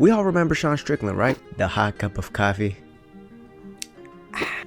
We all remember Sean Strickland, right? The hot cup of coffee.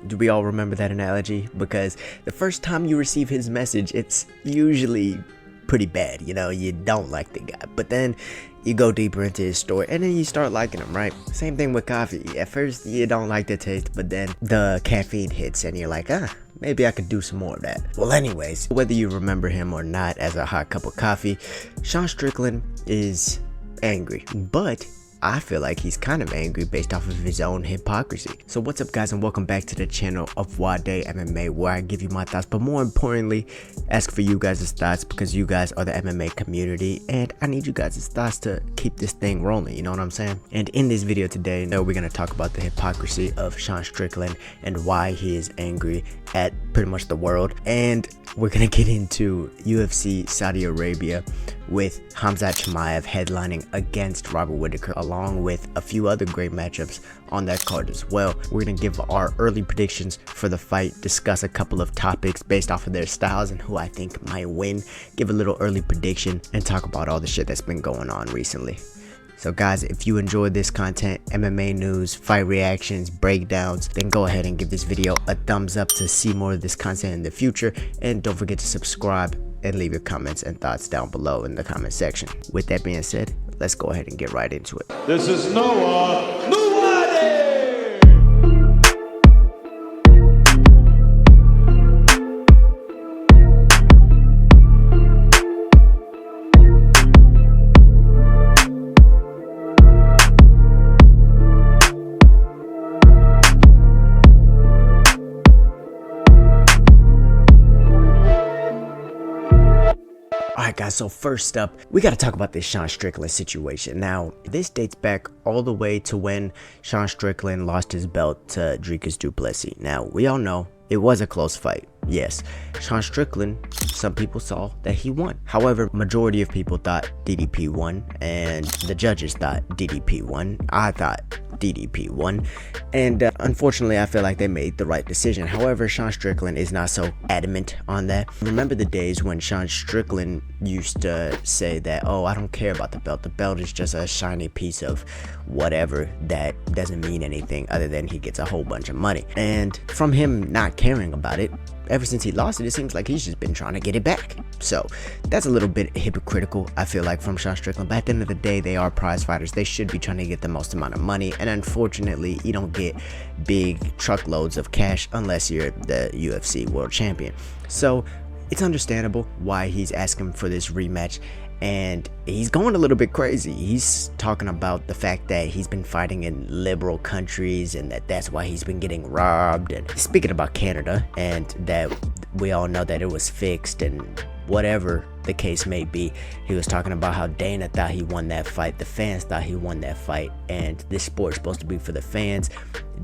Do we all remember that analogy? Because the first time you receive his message, it's usually pretty bad. You know, you don't like the guy. But then you go deeper into his story and then you start liking him, right? Same thing with coffee. At first, you don't like the taste, but then the caffeine hits and you're like, maybe I could do some more of that. Well, anyways, whether you remember him or not as a hot cup of coffee, Sean Strickland is angry. But I feel like he's kind of angry based off of his own hypocrisy. So what's up, guys, and welcome back to the channel of Nwadei MMA, where I give you my thoughts, but more importantly, ask for you guys' thoughts, because you guys are the MMA community and I need you guys' thoughts to keep this thing rolling, you know what I'm saying? And in this video today, we're going to talk about the hypocrisy of Sean Strickland and why he is angry at pretty much the world. And we're going to get into UFC Saudi Arabia with Khamzat Chimaev headlining against Robert Whittaker, along with a few other great matchups on that card as well. We're going to give our early predictions for the fight, discuss a couple of topics based off of their styles and who I think might win, give a little early prediction, and talk about all the shit that's been going on recently. So guys, if you enjoyed this content, MMA news, fight reactions, breakdowns, then go ahead and give this video a thumbs up to see more of this content in the future. And don't forget to subscribe and leave your comments and thoughts down below in the comment section. With that being said, let's go ahead and get right into it. This is Nwadei. Alright guys, so first up, we got to talk about this Sean Strickland situation. Now, this dates back all the way to when Sean Strickland lost his belt to Dricus Du Plessis. Now, we all know it was a close fight. Yes, Sean Strickland, some people saw that he won. However, majority of people thought DDP won, and the judges thought DDP won. I thought DDP won, and unfortunately I feel like they made the right decision. However, Sean Strickland is not so adamant on that. Remember the days when Sean Strickland used to say that, oh, I don't care about the belt is just a shiny piece of whatever that doesn't mean anything other than he gets a whole bunch of money. And from him not caring about it, ever since he lost it, it seems like he's just been trying to get it back. So that's a little bit hypocritical, I feel like, from Sean Strickland. But at the end of the day, they are prize fighters. They should be trying to get the most amount of money. And unfortunately, you don't get big truckloads of cash unless you're the UFC world champion. So it's understandable why he's asking for this rematch. And he's going a little bit crazy. He's talking about the fact that he's been fighting in liberal countries and that's why he's been getting robbed. And speaking about Canada, and that we all know that it was fixed and whatever the case may be, he was talking about how Dana thought he won that fight, the fans thought he won that fight, and this sport is supposed to be for the fans.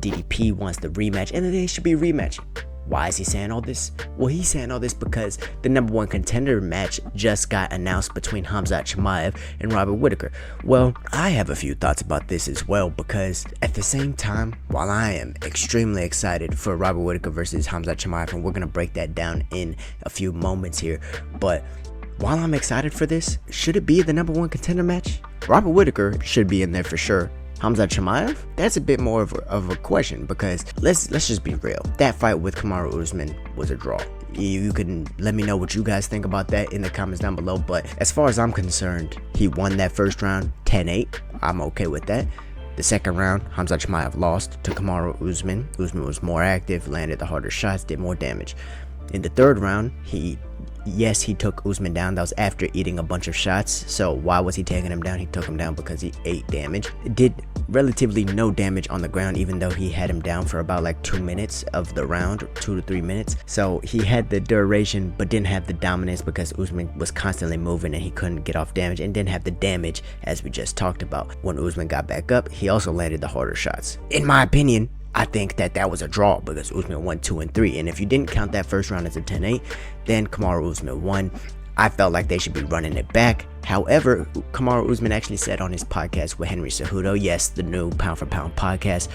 DDP wants the rematch, and they should be rematching. Why is he saying all this? Well, he's saying all this because the #1 contender match just got announced between Khamzat Chimaev and Robert Whittaker. Well, I have a few thoughts about this as well, because at the same time, while I am extremely excited for Robert Whittaker versus Khamzat Chimaev, and we're going to break that down in a few moments here, but while I'm excited for this, should it be the #1 contender match? Robert Whittaker should be in there for sure. Khamzat Chimaev? That's a bit more of a question, because let's just be real. That fight with Kamaru Usman was a draw. You can let me know what you guys think about that in the comments down below, but as far as I'm concerned, he won that first round 10-8. I'm okay with that. The second round, Khamzat Chimaev lost to Kamaru Usman. Usman was more active, landed the harder shots, did more damage. In the third round, he took Usman down. That was after eating a bunch of shots. So why was he taking him down? He took him down because he ate damage. It did relatively no damage on the ground, even though he had him down for about like 2 minutes of the round, 2 to 3 minutes. So he had the duration but didn't have the dominance, because Usman was constantly moving and he couldn't get off damage, and didn't have the damage as we just talked about. When Usman got back up, he also landed the harder shots. In my opinion, I think that was a draw, because Usman won 2 and 3, and if you didn't count that first round as a 10-8, then Kamaru Usman won. I felt like they should be running it back. However, Kamaru Usman actually said on his podcast with Henry Cejudo, yes, the new pound for pound podcast,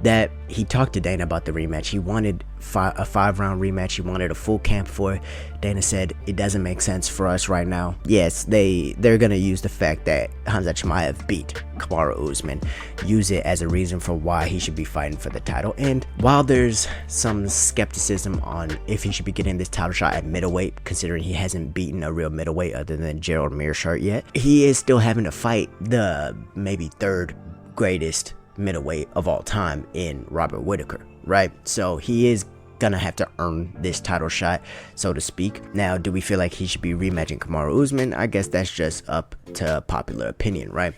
that he talked to Dana about the rematch. He wanted a 5-round rematch. He wanted a full camp for it. Dana said it doesn't make sense for us right now. Yes, they're gonna use the fact that Khamzat Chimaev beat Kamaru Usman, use it as a reason for why he should be fighting for the title. And while there's some skepticism on if he should be getting this title shot at middleweight, considering he hasn't beaten a real middleweight other than Gerald Meerschaert yet, he is still having to fight the maybe 3rd greatest middleweight of all time in Robert Whittaker, right? So he is gonna have to earn this title shot, so to speak. Now, do we feel like he should be rematching Kamaru Usman? I guess that's just up to popular opinion, right?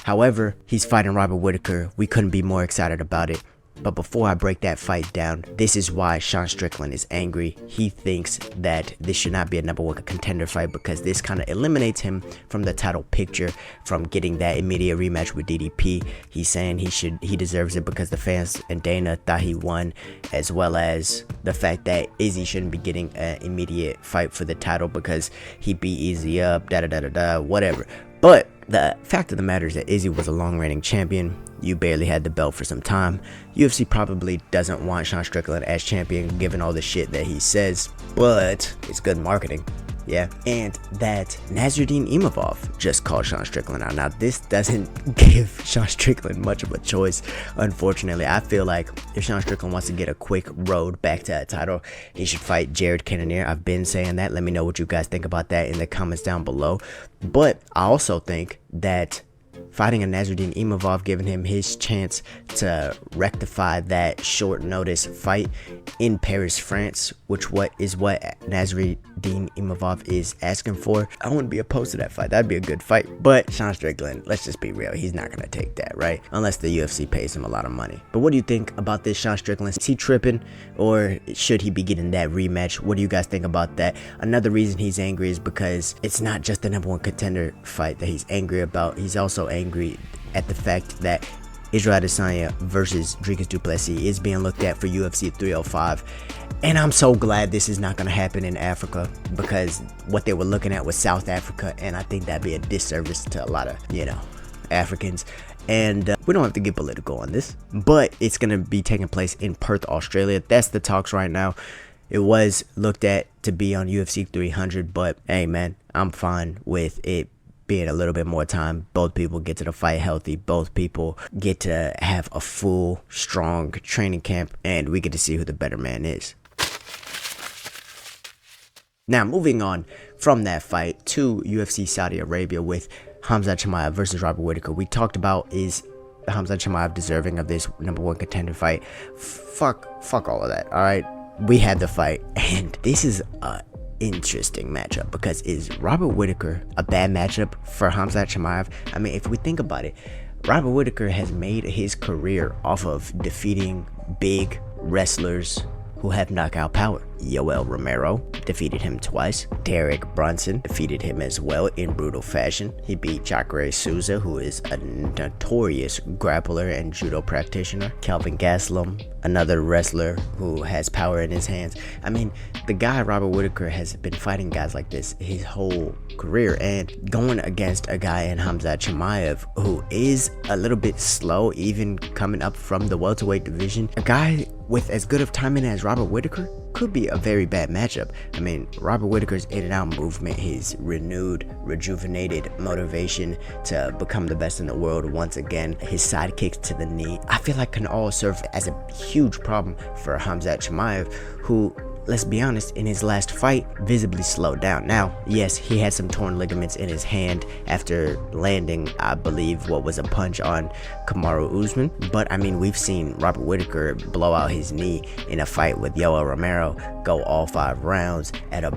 However, he's fighting Robert Whittaker. We couldn't be more excited about it. But before I break that fight down, this is why Sean Strickland is angry. He thinks that this should not be a #1 contender fight because this kind of eliminates him from the title picture, from getting that immediate rematch with DDP. He's saying he deserves it because the fans and Dana thought he won, as well as the fact that Izzy shouldn't be getting an immediate fight for the title because he beat Izzy up, whatever. But the fact of the matter is that Izzy was a long-reigning champion. You barely had the belt for some time. UFC probably doesn't want Sean Strickland as champion given all the shit that he says, but it's good marketing. Yeah, and that Nasruddin Imavov just called Sean Strickland out. Now, this doesn't give Sean Strickland much of a choice, unfortunately. I feel like if Sean Strickland wants to get a quick road back to that title, he should fight Jared Cannonier. I've been saying that. Let me know what you guys think about that in the comments down below. But I also think that fighting a Nasruddin Imavov, giving him his chance to rectify that short notice fight in Paris, France, which is what Nasruddin Imavov is asking for. I wouldn't be opposed to that fight. That'd be a good fight. But Sean Strickland, let's just be real, he's not gonna take that, right? Unless the UFC pays him a lot of money. But what do you think about this Sean Strickland? Is he tripping, or should he be getting that rematch? What do you guys think about that? Another reason he's angry is because it's not just the #1 contender fight that he's angry about. He's also angry at the fact that Israel Adesanya versus Dricus Du Plessis is being looked at for UFC 305. And I'm so glad this is not going to happen in Africa, because what they were looking at was South Africa, and I think that'd be a disservice to a lot of, Africans. And we don't have to get political on this, but it's going to be taking place in Perth, Australia. That's the talks right now. It was looked at to be on UFC 300, but hey man, I'm fine with it being a little bit more time. Both people get to the fight healthy. Both people get to have a full, strong training camp, and we get to see who the better man is. Now, moving on from that fight to UFC Saudi Arabia with Khamzat Chimaev versus Robert Whittaker. We talked about, is Khamzat Chimaev deserving of this #1 contender fight? Fuck all of that, all right? We had the fight, and this is a interesting matchup, because is Robert Whittaker a bad matchup for Khamzat Chimaev? I mean, if we think about it, Robert Whittaker has made his career off of defeating big wrestlers who have knockout power. Yoel Romero defeated him twice. Derek Brunson defeated him as well in brutal fashion. He beat Jacare Souza, who is a notorious grappler and judo practitioner. Kelvin Gastelum, another wrestler who has power in his hands. I mean, the guy Robert Whittaker has been fighting guys like this his whole career, and going against a guy in Khamzat Chimaev who is a little bit slow, even coming up from the welterweight division. A guy with as good of timing as Robert Whittaker could be a very bad matchup. I mean, Robert Whittaker's in and out movement, his renewed, rejuvenated motivation to become the best in the world once again, his side kicks to the knee, I feel like can all serve as a huge problem for Khamzat Chimaev, who, let's be honest, in his last fight, visibly slowed down. Now, yes, he had some torn ligaments in his hand after landing, I believe, what was a punch on Kamaru Usman. But, I mean, we've seen Robert Whittaker blow out his knee in a fight with Yoel Romero, go all 5 rounds at a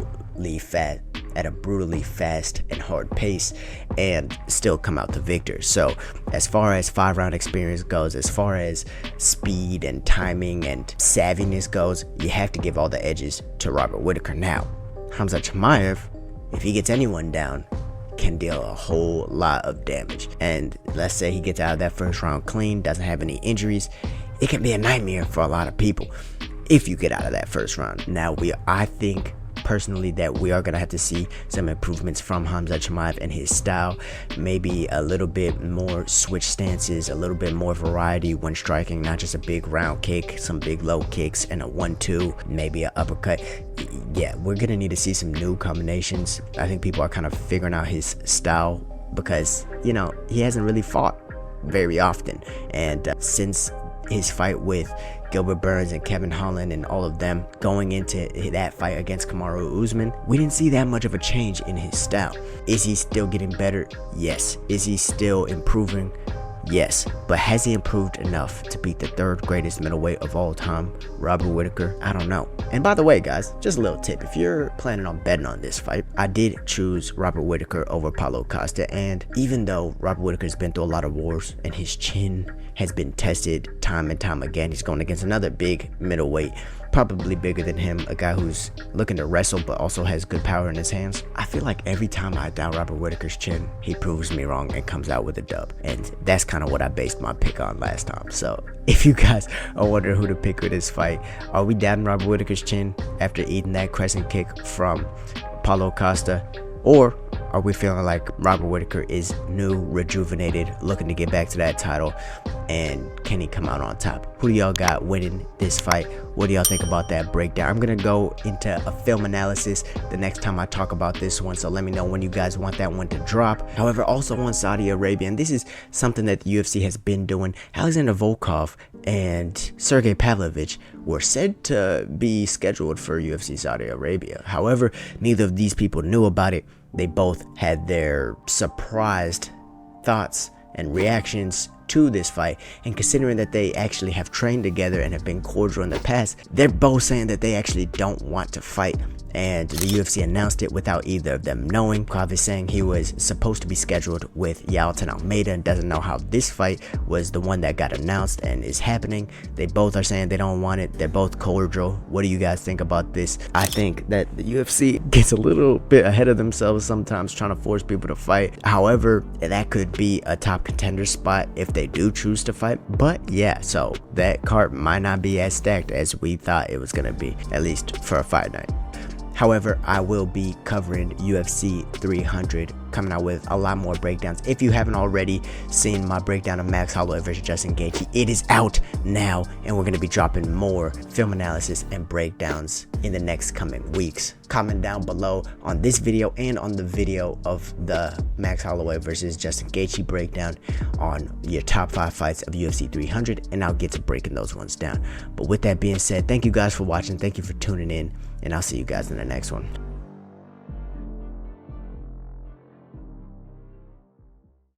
brutally fast and hard pace, and still come out the victor. So as far as 5-round experience goes, as far as speed and timing and savviness goes, you have to give all the edges to Robert Whittaker. Now, Khamzat Chimaev, if he gets anyone down, can deal a whole lot of damage. And let's say he gets out of that first round clean, doesn't have any injuries, it can be a nightmare for a lot of people if you get out of that first round. Now, I think personally that we are going to have to see some improvements from Khamzat Chimaev and his style. Maybe a little bit more switch stances, a little bit more variety when striking, not just a big round kick, some big low kicks, and a 1-2, maybe an uppercut. Yeah, we're going to need to see some new combinations. I think people are kind of figuring out his style because, you know, he hasn't really fought very often. And since his fight with Gilbert Burns and Kevin Holland and all of them going into that fight against Kamaru Usman, we didn't see that much of a change in his style. Is he still getting better? Yes. Is he still improving? Yes. But has he improved enough to beat the third greatest middleweight of all time, Robert Whittaker? I don't know. And by the way, guys, just a little tip. If you're planning on betting on this fight, I did choose Robert Whittaker over Paulo Costa. And even though Robert Whittaker's been through a lot of wars and his chin has been tested time and time again, he's going against another big middleweight, probably bigger than him, a guy who's looking to wrestle but also has good power in his hands. I feel like every time I down Robert Whittaker's chin, he proves me wrong and comes out with a dub. And that's kind of what I based my pick on last time. So if you guys are wondering who to pick with this fight, are we doubting Robert Whittaker's chin after eating that crescent kick from Paulo Costa? Or are we feeling like Robert Whittaker is new, rejuvenated, looking to get back to that title? And can he come out on top? Who do y'all got winning this fight? What do y'all think about that breakdown? I'm going to go into a film analysis the next time I talk about this one. So let me know when you guys want that one to drop. However, also on Saudi Arabia, and this is something that the UFC has been doing, Alexander Volkov and Sergei Pavlovich were said to be scheduled for UFC Saudi Arabia. However, neither of these people knew about it. They both had their surprised thoughts and reactions to this fight, and considering that they actually have trained together and have been cordial in the past, they're both saying that they actually don't want to fight, and the UFC announced it without either of them knowing. Volkov is saying he was supposed to be scheduled with Yailton Almeida and doesn't know how this fight was the one that got announced and is happening. They both are saying they don't want it. They're both cordial. What do you guys think about this? I think that the UFC gets a little bit ahead of themselves sometimes, trying to force people to fight. However, that could be a top contender spot if they do choose to fight. But yeah, so that card might not be as stacked as we thought it was going to be, at least for a fight night. However, I will be covering UFC 300, coming out with a lot more breakdowns. If you haven't already seen my breakdown of Max Holloway versus Justin Gaethje, it is out now, and we're going to be dropping more film analysis and breakdowns in the next coming weeks. Comment down below on this video and on the video of the Max Holloway versus Justin Gaethje breakdown on your top 5 fights of UFC 300, and I'll get to breaking those ones down. But with that being said, thank you guys for watching. Thank you for tuning in, and I'll see you guys in the next one.